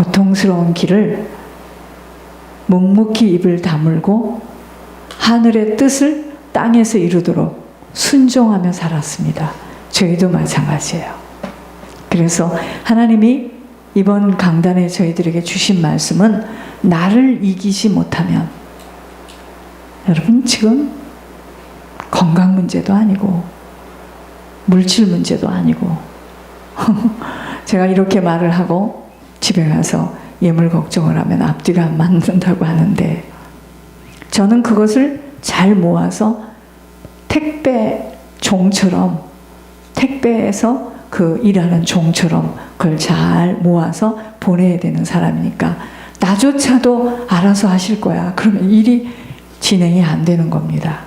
고통스러운 길을 묵묵히 입을 다물고 하늘의 뜻을 땅에서 이루도록 순종하며 살았습니다. 저희도 마찬가지예요. 그래서 하나님이 이번 강단에 저희들에게 주신 말씀은 나를 이기지 못하면, 여러분 지금 건강 문제도 아니고 물질 문제도 아니고 제가 이렇게 말을 하고 집에 가서 예물 걱정을 하면 앞뒤가 안 맞는다고 하는데, 저는 그것을 잘 모아서 택배 종처럼, 택배에서 그 일하는 종처럼 그걸 잘 모아서 보내야 되는 사람이니까 나조차도 알아서 하실 거야. 그러면 일이 진행이 안 되는 겁니다.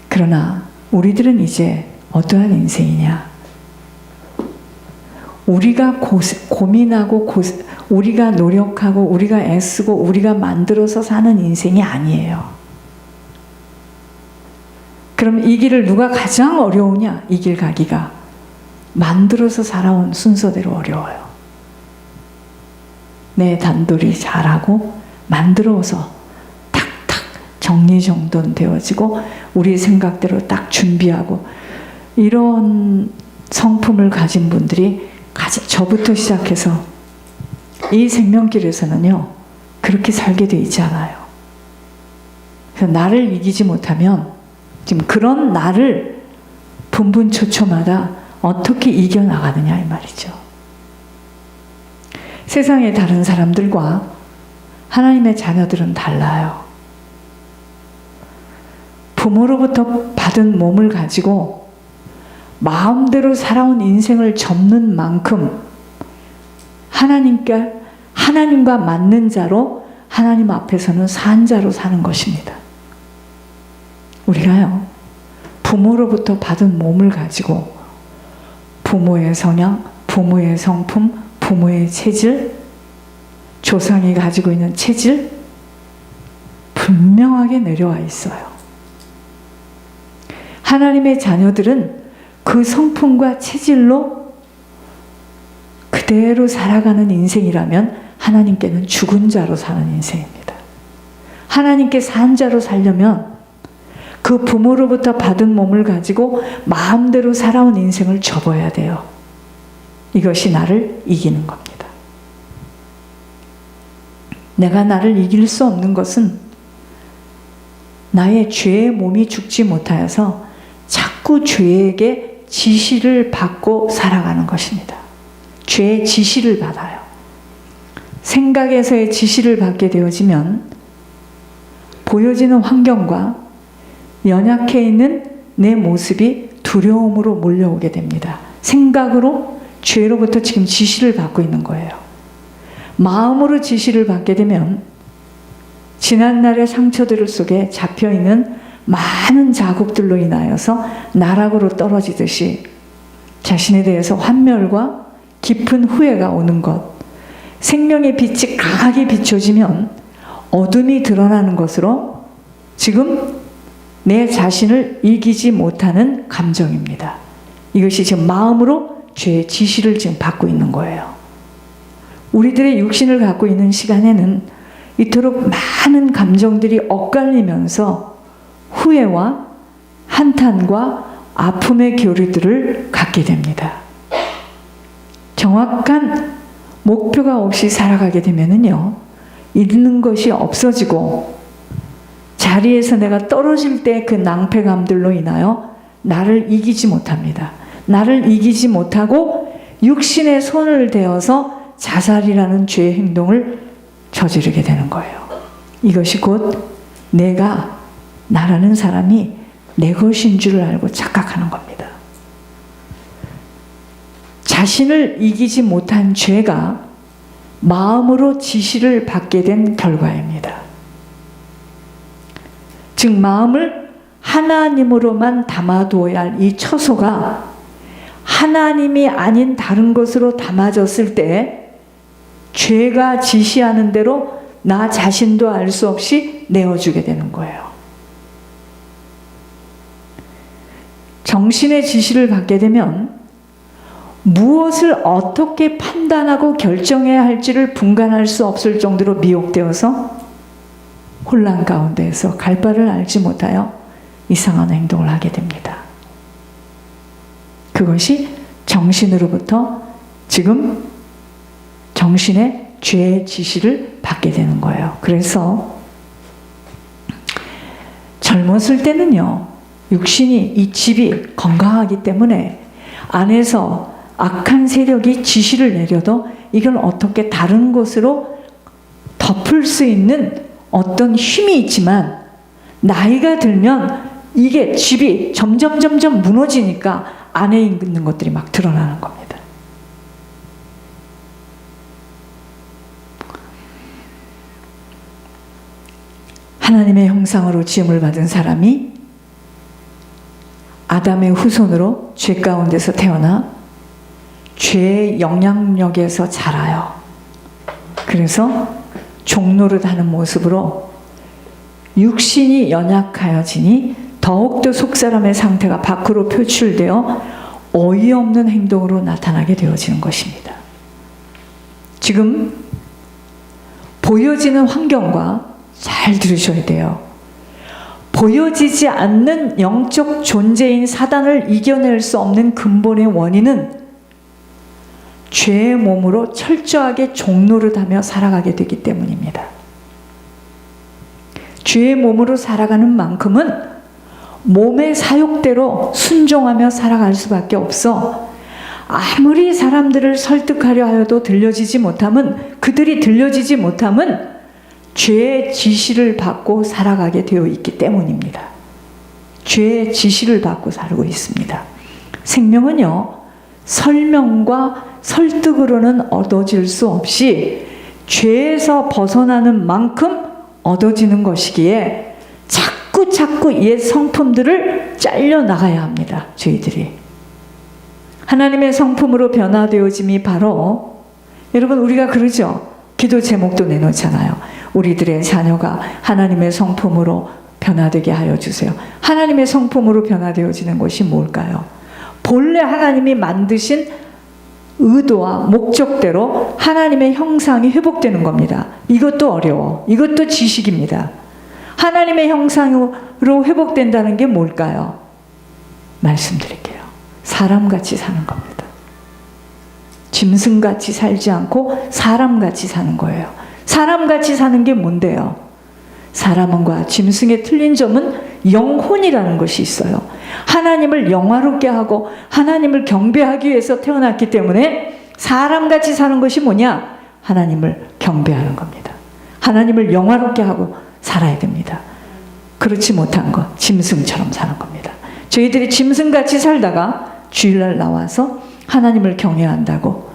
그러나 우리들은 이제 어떠한 인생이냐? 우리가 고민하고 우리가 노력하고 우리가 애쓰고 우리가 만들어서 사는 인생이 아니에요. 그럼 이 길을 누가 가장 어려우냐? 이 길 가기가 만들어서 살아온 순서대로 어려워요. 내 단돌이 잘하고 만들어서 탁탁 정리정돈되어지고 우리 생각대로 딱 준비하고 이런 성품을 가진 분들이 저부터 시작해서 이 생명길에서는요 그렇게 살게 돼 있지 않아요. 그래서 나를 이기지 못하면 지금 그런 나를 분분초초마다 어떻게 이겨나가느냐 이 말이죠. 세상의 다른 사람들과 하나님의 자녀들은 달라요. 부모로부터 받은 몸을 가지고 마음대로 살아온 인생을 접는 만큼 하나님과 맞는 자로 하나님 앞에서는 산 자로 사는 것입니다. 우리가요 부모로부터 받은 몸을 가지고 부모의 성향, 부모의 성품, 부모의 체질, 조상이 가지고 있는 체질 분명하게 내려와 있어요. 하나님의 자녀들은 그 성품과 체질로 그대로 살아가는 인생이라면 하나님께는 죽은 자로 사는 인생입니다. 하나님께 산 자로 살려면 그 부모로부터 받은 몸을 가지고 마음대로 살아온 인생을 접어야 돼요. 이것이 나를 이기는 겁니다. 내가 나를 이길 수 없는 것은 나의 죄의 몸이 죽지 못하여서 자꾸 죄에게 지시를 받고 살아가는 것입니다. 죄의 지시를 받아요. 생각에서의 지시를 받게 되어지면 보여지는 환경과 연약해 있는 내 모습이 두려움으로 몰려오게 됩니다. 생각으로 죄로부터 지금 지시를 받고 있는 거예요. 마음으로 지시를 받게 되면 지난날의 상처들 속에 잡혀있는 많은 자국들로 인하여서 나락으로 떨어지듯이 자신에 대해서 환멸과 깊은 후회가 오는 것, 생명의 빛이 강하게 비춰지면 어둠이 드러나는 것으로 지금 내 자신을 이기지 못하는 감정입니다. 이것이 지금 마음으로 죄의 지시를 지금 받고 있는 거예요. 우리들의 육신을 갖고 있는 시간에는 이토록 많은 감정들이 엇갈리면서 후회와 한탄과 아픔의 교류들을 갖게 됩니다. 정확한 목표가 없이 살아가게 되면은요, 잃는 것이 없어지고 자리에서 내가 떨어질 때 그 낭패감들로 인하여 나를 이기지 못합니다. 나를 이기지 못하고 육신의 손을 대어서 자살이라는 죄의 행동을 저지르게 되는 거예요. 이것이 곧 내가, 나라는 사람이 내 것인 줄 알고 착각하는 겁니다. 자신을 이기지 못한 죄가 마음으로 지시를 받게 된 결과입니다. 즉 마음을 하나님으로만 담아두어야 할 이 처소가 하나님이 아닌 다른 것으로 담아졌을 때 죄가 지시하는 대로 나 자신도 알 수 없이 내어주게 되는 거예요. 정신의 지시를 받게 되면 무엇을 어떻게 판단하고 결정해야 할지를 분간할 수 없을 정도로 미혹되어서 혼란 가운데에서 갈 바를 알지 못하여 이상한 행동을 하게 됩니다. 그것이 정신으로부터 지금 정신의 죄의 지시를 받게 되는 거예요. 그래서 젊었을 때는요, 육신이, 이 집이 건강하기 때문에 안에서 악한 세력이 지시를 내려도 이걸 어떻게 다른 것으로 덮을 수 있는 어떤 힘이 있지만, 나이가 들면 이게 집이 점점 무너지니까 안에 있는 것들이 막 드러나는 겁니다. 하나님의 형상으로 지음을 받은 사람이 아담의 후손으로 죄 가운데서 태어나 죄의 영향력에서 자라요. 그래서 종노릇하는 모습으로 육신이 연약하여지니 더욱더 속사람의 상태가 밖으로 표출되어 어이없는 행동으로 나타나게 되어지는 것입니다. 지금 보여지는 환경과 잘 들으셔야 돼요. 보여지지 않는 영적 존재인 사단을 이겨낼 수 없는 근본의 원인은 죄의 몸으로 철저하게 종노릇하며 살아가게 되기 때문입니다. 죄의 몸으로 살아가는 만큼은 몸의 사욕대로 순종하며 살아갈 수밖에 없어 아무리 사람들을 설득하려 하여도 그들이 들려지지 못함은 죄의 지시를 받고 살아가게 되어 있기 때문입니다. 죄의 지시를 받고 살고 있습니다. 생명은요, 설명과 설득으로는 얻어질 수 없이 죄에서 벗어나는 만큼 얻어지는 것이기에 자꾸 옛 성품들을 잘려나가야 합니다. 저희들이. 하나님의 성품으로 변화되어짐이 바로, 여러분 우리가 그러죠. 기도 제목도 내놓잖아요. 우리들의 자녀가 하나님의 성품으로 변화되게 하여 주세요. 하나님의 성품으로 변화되어지는 것이 뭘까요? 본래 하나님이 만드신 의도와 목적대로 하나님의 형상이 회복되는 겁니다. 이것도 어려워. 이것도 지식입니다. 하나님의 형상으로 회복된다는 게 뭘까요? 말씀드릴게요. 사람같이 사는 겁니다. 짐승같이 살지 않고 사람같이 사는 거예요. 사람같이 사는 게 뭔데요? 사람과 짐승의 틀린 점은 영혼이라는 것이 있어요. 하나님을 영화롭게 하고 하나님을 경배하기 위해서 태어났기 때문에 사람같이 사는 것이 뭐냐? 하나님을 경배하는 겁니다. 하나님을 영화롭게 하고 살아야 됩니다. 그렇지 못한 것, 짐승처럼 사는 겁니다. 저희들이 짐승같이 살다가 주일날 나와서 하나님을 경외한다고,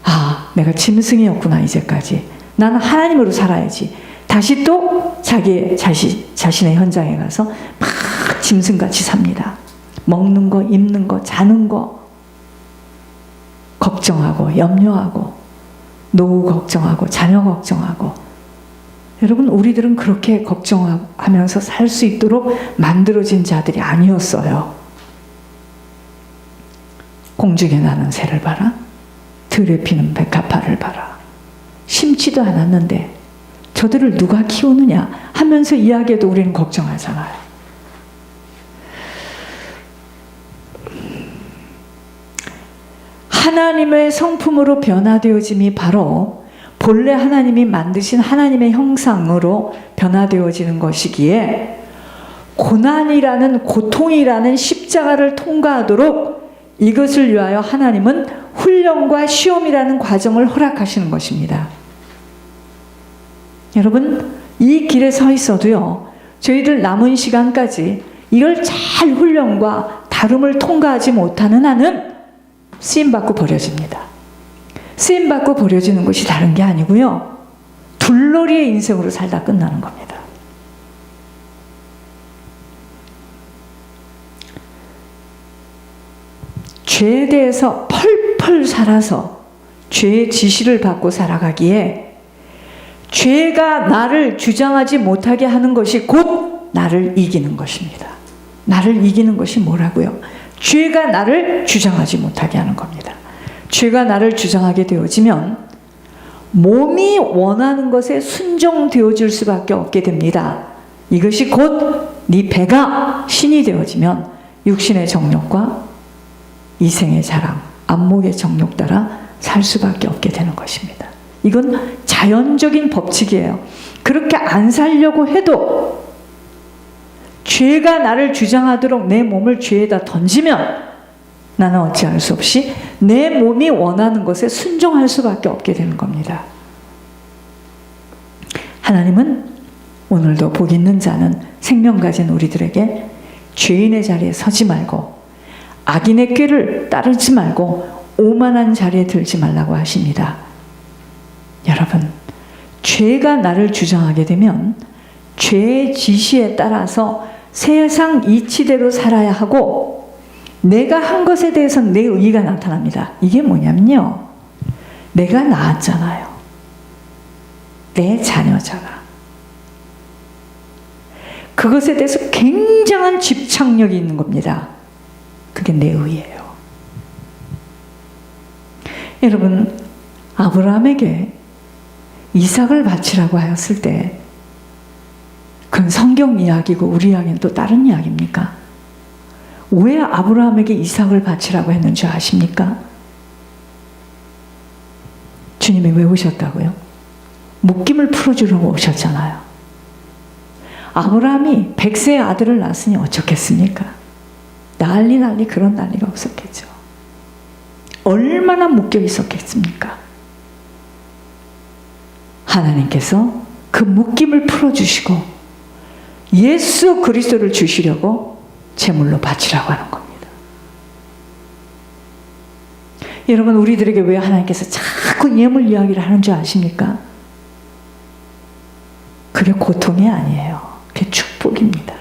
아, 내가 짐승이었구나 이제까지. 나는 하나님으로 살아야지. 다시 또 자신의 현장에 가서 막 짐승같이 삽니다. 먹는 거, 입는 거, 자는 거 걱정하고 염려하고 노후 걱정하고 자녀 걱정하고. 여러분, 우리들은 그렇게 걱정하면서 살 수 있도록 만들어진 자들이 아니었어요. 공중에 나는 새를 봐라. 들에 피는 백합화를 봐라. 심지도 않았는데 저들을 누가 키우느냐 하면서 이야기해도 우리는 걱정하잖아요. 하나님의 성품으로 변화되어짐이 바로 본래 하나님이 만드신 하나님의 형상으로 변화되어지는 것이기에 고난이라는, 고통이라는 십자가를 통과하도록 이것을 위하여 하나님은 훈련과 시험이라는 과정을 허락하시는 것입니다. 여러분, 이 길에 서 있어도요, 저희들 남은 시간까지 이걸 잘 훈련과 다름을 통과하지 못하는 한은 쓰임받고 버려집니다. 쓰임받고 버려지는 것이 다른 게 아니고요, 둘러리의 인생으로 살다 끝나는 겁니다. 죄에 대해서 펄펄 살아서 죄의 지시를 받고 살아가기에 죄가 나를 주장하지 못하게 하는 것이 곧 나를 이기는 것입니다. 나를 이기는 것이 뭐라고요? 죄가 나를 주장하지 못하게 하는 겁니다. 죄가 나를 주장하게 되어지면 몸이 원하는 것에 순종되어질 수밖에 없게 됩니다. 이것이 곧 네 배가 신이 되어지면 육신의 정욕과 이생의 자랑, 안목의 정욕 따라 살 수밖에 없게 되는 것입니다. 이건 자연적인 법칙이에요. 그렇게 안 살려고 해도 죄가 나를 주장하도록 내 몸을 죄에다 던지면 나는 어찌할 수 없이 내 몸이 원하는 것에 순종할 수밖에 없게 되는 겁니다. 하나님은 오늘도 복 있는 자는 생명 가진 우리들에게 죄인의 자리에 서지 말고 악인의 꾀를 따르지 말고 오만한 자리에 들지 말라고 하십니다. 여러분, 죄가 나를 주장하게 되면 죄의 지시에 따라서 세상 이치대로 살아야 하고 내가 한 것에 대해서 내 의의가 나타납니다. 이게 뭐냐면요, 내가 낳았잖아요. 내 자녀잖아. 그것에 대해서 굉장한 집착력이 있는 겁니다. 그게 내 의의예요. 여러분, 아브라함에게 이삭을 바치라고 하였을 때 그건 성경 이야기고 우리 이야기는 또 다른 이야기입니까? 왜 아브라함에게 이삭을 바치라고 했는지 아십니까? 주님이 왜 오셨다고요? 묶임을 풀어주려고 오셨잖아요. 아브라함이 100세의 아들을 낳았으니 어쩌겠습니까? 난리 그런 난리가 없었겠죠. 얼마나 묶여 있었겠습니까? 하나님께서 그 묶임을 풀어주시고 예수 그리스도를 주시려고 제물로 바치라고 하는 겁니다. 여러분, 우리들에게 왜 하나님께서 자꾸 예물 이야기를 하는 줄 아십니까? 그게 고통이 아니에요. 그게 축복입니다.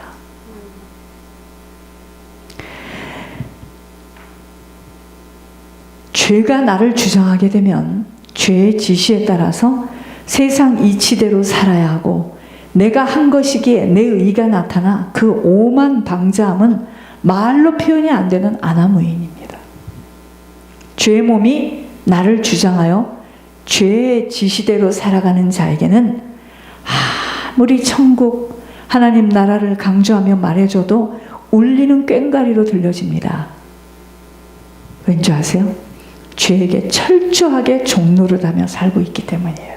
죄가 나를 주장하게 되면 죄의 지시에 따라서 세상 이치대로 살아야 하고 내가 한 것이기에 내 의의가 나타나 그 오만 방자함은 말로 표현이 안 되는 아나무인입니다. 죄의 몸이 나를 주장하여 죄의 지시대로 살아가는 자에게는 아무리 천국 하나님 나라를 강조하며 말해줘도 울리는 꽹과리로 들려집니다. 왠지 아세요? 죄에게 철저하게 종노릇하며 살고 있기 때문이에요.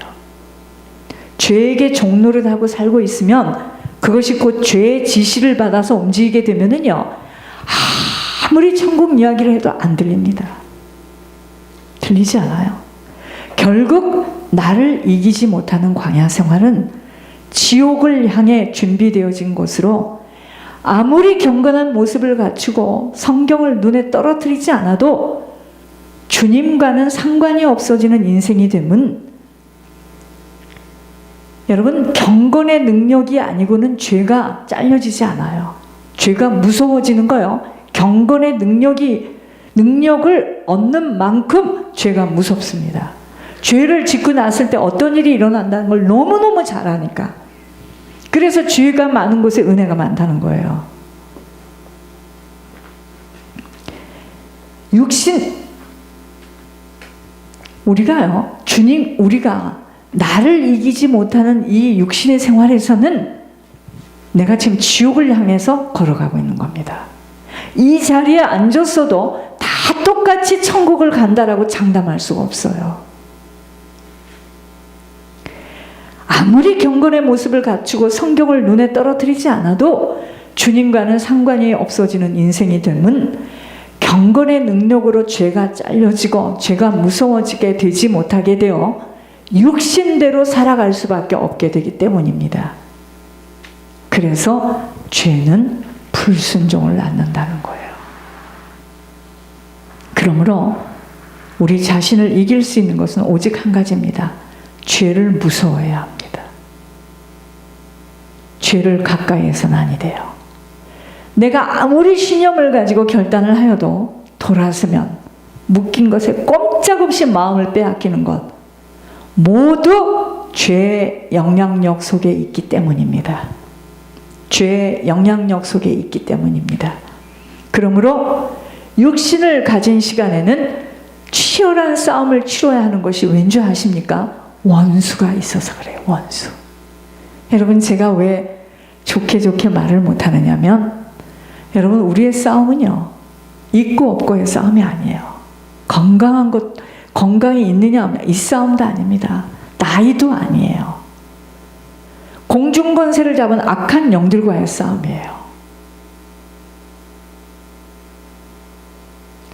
죄에게 종노릇하고 살고 있으면 그것이 곧 죄의 지시를 받아서 움직이게 되면은요, 아무리 천국 이야기를 해도 안 들립니다. 들리지 않아요. 결국 나를 이기지 못하는 광야 생활은 지옥을 향해 준비되어진 곳으로 아무리 경건한 모습을 갖추고 성경을 눈에 떨어뜨리지 않아도 주님과는 상관이 없어지는 인생이 되면, 여러분, 경건의 능력이 아니고는 죄가 잘려지지 않아요. 죄가 무서워지는 거요. 경건의 능력을 얻는 만큼 죄가 무섭습니다. 죄를 짓고 났을 때 어떤 일이 일어난다는 걸 너무너무 잘 아니까. 그래서 죄가 많은 곳에 은혜가 많다는 거예요. 우리가 나를 이기지 못하는 이 육신의 생활에서는 내가 지금 지옥을 향해서 걸어가고 있는 겁니다. 이 자리에 앉았어도 다 똑같이 천국을 간다라고 장담할 수가 없어요. 아무리 경건의 모습을 갖추고 성경을 눈에 떨어뜨리지 않아도 주님과는 상관이 없어지는 인생이 되면 경건의 능력으로 죄가 잘려지고 죄가 무서워지게 되지 못하게 되어 육신대로 살아갈 수밖에 없게 되기 때문입니다. 그래서 죄는 불순종을 낳는다는 거예요. 그러므로 우리 자신을 이길 수 있는 것은 오직 한 가지입니다. 죄를 무서워해야 합니다. 죄를 가까이에서는 아니 돼요. 내가 아무리 신념을 가지고 결단을 하여도 돌아서면 묶인 것에 꼼짝없이 마음을 빼앗기는 것, 모두 죄의 영향력 속에 있기 때문입니다. 죄의 영향력 속에 있기 때문입니다. 그러므로 육신을 가진 시간에는 치열한 싸움을 치러야 하는 것이 왠지 아십니까? 원수가 있어서 그래요. 원수. 여러분, 제가 왜 좋게 말을 못하느냐면, 여러분, 우리의 싸움은요, 있고 없고의 싸움이 아니에요. 건강이 있느냐 없느냐, 이 싸움도 아닙니다. 나이도 아니에요. 공중권세를 잡은 악한 영들과의 싸움이에요.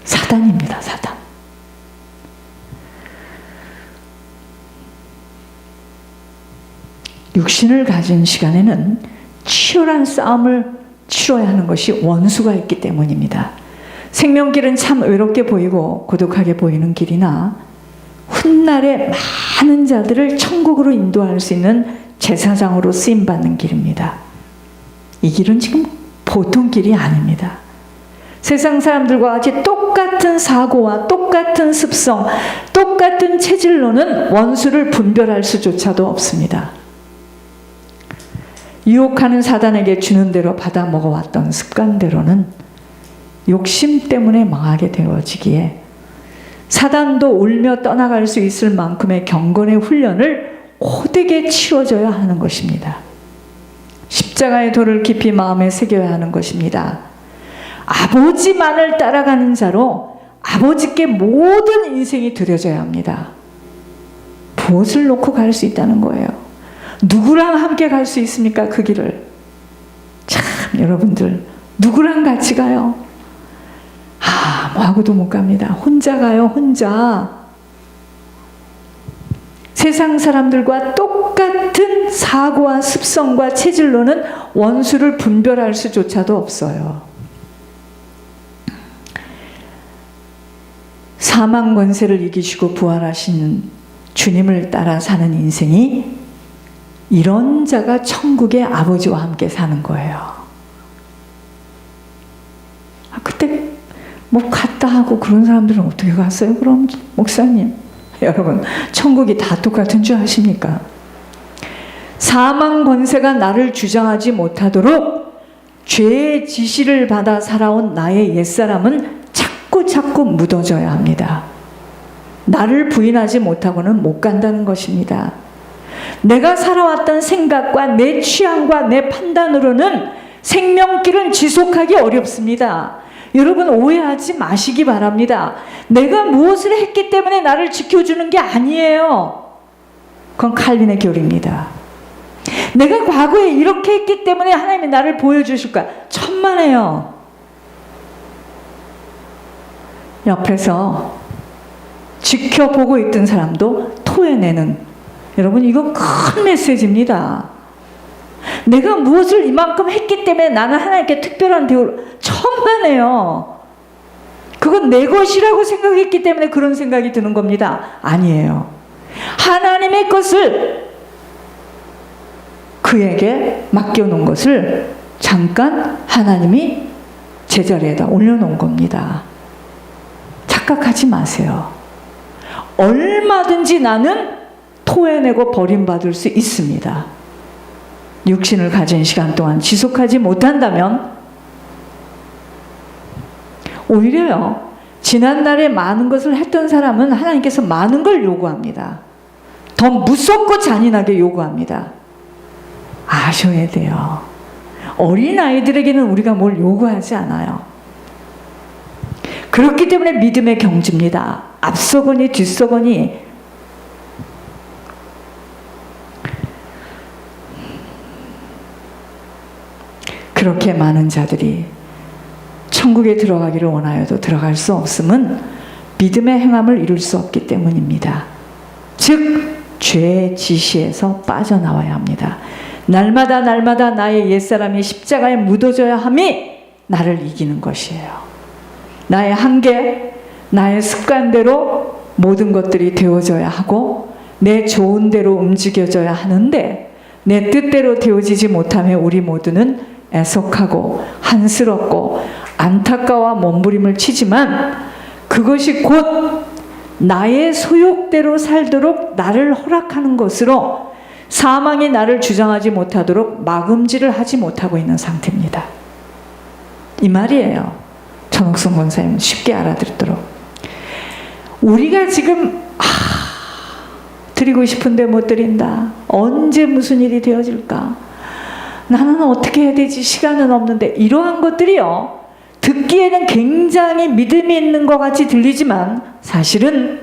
사단입니다. 사단. 육신을 가진 시간에는 치열한 싸움을 치러야 하는 것이 원수가 있기 때문입니다. 생명길은 참 외롭게 보이고 고독하게 보이는 길이나 훗날에 많은 자들을 천국으로 인도할 수 있는 제사장으로 쓰임받는 길입니다. 이 길은 지금 보통 길이 아닙니다. 세상 사람들과 같이 똑같은 사고와 똑같은 습성, 똑같은 체질로는 원수를 분별할 수조차도 없습니다. 유혹하는 사단에게 주는 대로 받아 먹어왔던 습관대로는 욕심 때문에 망하게 되어지기에 사단도 울며 떠나갈 수 있을 만큼의 경건의 훈련을 호되게 치러져야 하는 것입니다. 십자가의 도를 깊이 마음에 새겨야 하는 것입니다. 아버지만을 따라가는 자로 아버지께 모든 인생이 드려져야 합니다. 무엇을 놓고 갈 수 있다는 거예요? 누구랑 함께 갈 수 있습니까? 그 길을. 참, 여러분들, 누구랑 같이 가요? 뭐하고도 못 갑니다. 혼자 가요, 혼자. 세상 사람들과 똑같은 사고와 습성과 체질로는 원수를 분별할 수조차도 없어요. 사망 권세를 이기시고 부활하시는 주님을 따라 사는 인생이 이런 자가 천국의 아버지와 함께 사는 거예요. 그때 뭐 갔다 하고 그런 사람들은 어떻게 갔어요? 그럼 목사님, 여러분, 천국이 다 똑같은 줄 아십니까? 사망 권세가 나를 주장하지 못하도록 죄의 지시를 받아 살아온 나의 옛사람은 자꾸 묻어져야 합니다. 나를 부인하지 못하고는 못 간다는 것입니다. 내가 살아왔던 생각과 내 취향과 내 판단으로는 생명길은 지속하기 어렵습니다. 여러분, 오해하지 마시기 바랍니다. 내가 무엇을 했기 때문에 나를 지켜주는 게 아니에요. 그건 칼빈의 교리입니다. 내가 과거에 이렇게 했기 때문에 하나님이 나를 보여주실 거야. 천만에요. 옆에서 지켜보고 있던 사람도 토해내는, 여러분, 이거 큰 메시지입니다. 내가 무엇을 이만큼 했기 때문에 나는 하나님께 특별한 대우를, 천만에요. 그건 내 것이라고 생각했기 때문에 그런 생각이 드는 겁니다. 아니에요. 하나님의 것을, 그에게 맡겨놓은 것을 잠깐 하나님이 제자리에다 올려놓은 겁니다. 착각하지 마세요. 얼마든지 나는 토해내고 버림받을 수 있습니다. 육신을 가진 시간 동안 지속하지 못한다면 오히려요, 지난날에 많은 것을 했던 사람은 하나님께서 많은 걸 요구합니다. 더 무섭고 잔인하게 요구합니다. 아셔야 돼요. 어린아이들에게는 우리가 뭘 요구하지 않아요. 그렇기 때문에 믿음의 경지입니다. 앞서거니 뒤서거니. 그렇게 많은 자들이 천국에 들어가기를 원하여도 들어갈 수 없음은 믿음의 행함을 이룰 수 없기 때문입니다. 즉 죄의 지시에서 빠져나와야 합니다. 날마다 나의 옛사람이 십자가에 묻어져야 함이 나를 이기는 것이에요. 나의 한계, 나의 습관대로 모든 것들이 되어져야 하고 내 좋은 대로 움직여져야 하는데 내 뜻대로 되어지지 못하며 우리 모두는 애석하고 한스럽고 안타까워 몸부림을 치지만 그것이 곧 나의 소욕대로 살도록 나를 허락하는 것으로 사망이 나를 주장하지 못하도록 막음질을 하지 못하고 있는 상태입니다. 이 말이에요. 전옥성 권사님 쉽게 알아듣도록. 우리가 지금 드리고 싶은데 못 드린다. 언제 무슨 일이 되어질까? 나는 어떻게 해야 되지? 시간은 없는데. 이러한 것들이요, 듣기에는 굉장히 믿음이 있는 것 같이 들리지만 사실은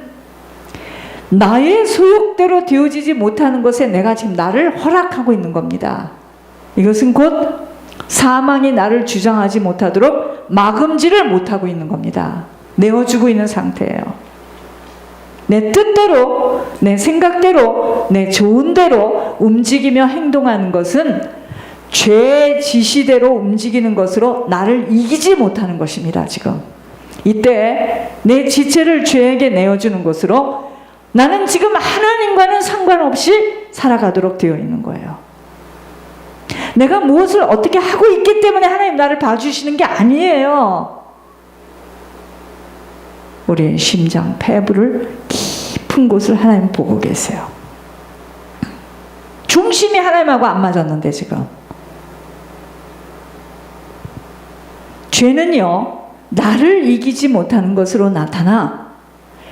나의 소욕대로 되어지지 못하는 것에 내가 지금 나를 허락하고 있는 겁니다. 이것은 곧 사망이 나를 주장하지 못하도록 막음질을 못하고 있는 겁니다. 내어주고 있는 상태예요. 내 뜻대로, 내 생각대로, 내 좋은 대로 움직이며 행동하는 것은 죄 지시대로 움직이는 것으로 나를 이기지 못하는 것입니다. 지금 이때 내 지체를 죄에게 내어주는 것으로 나는 지금 하나님과는 상관없이 살아가도록 되어 있는 거예요. 내가 무엇을 어떻게 하고 있기 때문에 하나님 나를 봐주시는 게 아니에요. 우리의 심장, 폐부를 깊은 곳을 하나님 보고 계세요. 중심이 하나님하고 안 맞았는데 지금. 죄는요, 나를 이기지 못하는 것으로 나타나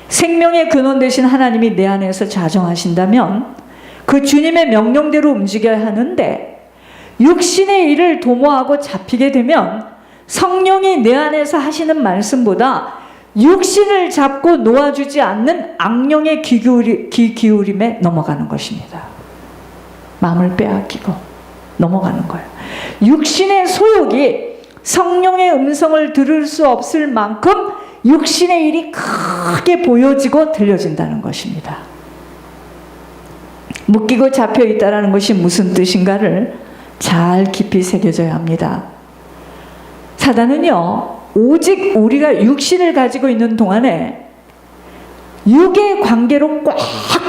생명의 근원 되신 하나님이 내 안에서 자정하신다면 그 주님의 명령대로 움직여야 하는데, 육신의 일을 도모하고 잡히게 되면 성령이 내 안에서 하시는 말씀보다 육신을 잡고 놓아주지 않는 악령의 귀 기울임에 넘어가는 것입니다. 마음을 빼앗기고 넘어가는 거예요. 육신의 소욕이 성령의 음성을 들을 수 없을 만큼 육신의 일이 크게 보여지고 들려진다는 것입니다. 묶이고 잡혀 있다는 것이 무슨 뜻인가를 잘 깊이 새겨져야 합니다. 사단은요, 오직 우리가 육신을 가지고 있는 동안에 육의 관계로 꽉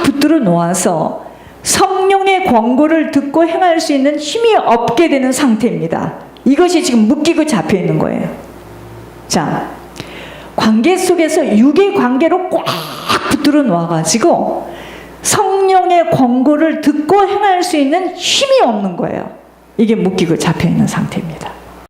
붙들어 놓아서 성령의 권고를 듣고 행할 수 있는 힘이 없게 되는 상태입니다. 이것이 지금 묶이고 잡혀 있는 거예요. 자, 관계 속에서 육의 관계로 꽉 붙들어 놓아가지고 성령의 권고를 듣고 행할 수 있는 힘이 없는 거예요. 이게 묶이고 잡혀 있는 상태입니다.